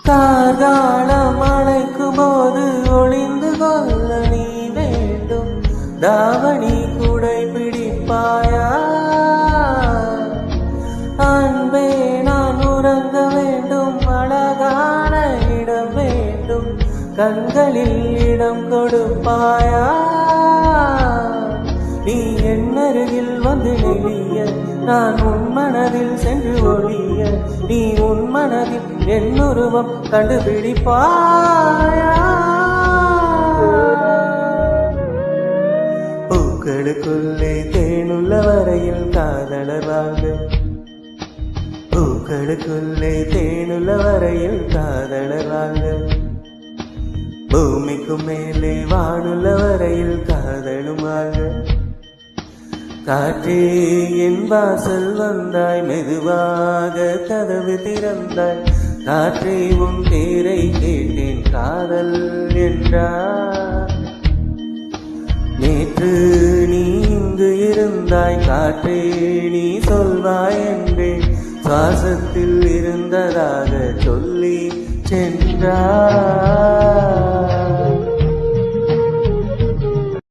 கார்காலம் அழைக்கும் போது ஒளிந்து கொள்ள நீ வேண்டும். தாவணி கூடை பிடிப்பாயா? அன்பே நான் உறங்க வேண்டும். அழகான இடம் வேண்டும். கண்களில் இடம் கொடுப்பாயா? நீ என்னருகில் வந்து நெளிய, நான் உன் மனதில் சென்று ஒளிய. நீ உன் மனதில் என்னுருவம் கண்டுபிடிப்பாயா? பூக்களுக்குள்ளே தேனுள்ள வரையில் காதலர் வாழ்க. பூக்களுக்குள்ளே தேனுள்ள வரையில் காதலர் வாழ்க. பூமிக்கும் மேலே வானுள்ள வரையில் காதலும் வாழ்க. காற்றே என் வாசல் வந்தாய், மெதுவாக கதவு திறந்தாய். காற்றே உன் பேரை கேட்டேன், காதல் என்றார். நேற்று நீ இங்கு இருந்தாய், காற்றே நீ சொல்வாய் என்றேன். சுவாசத்தில் இருந்ததாக சொல்லி சென்றார்.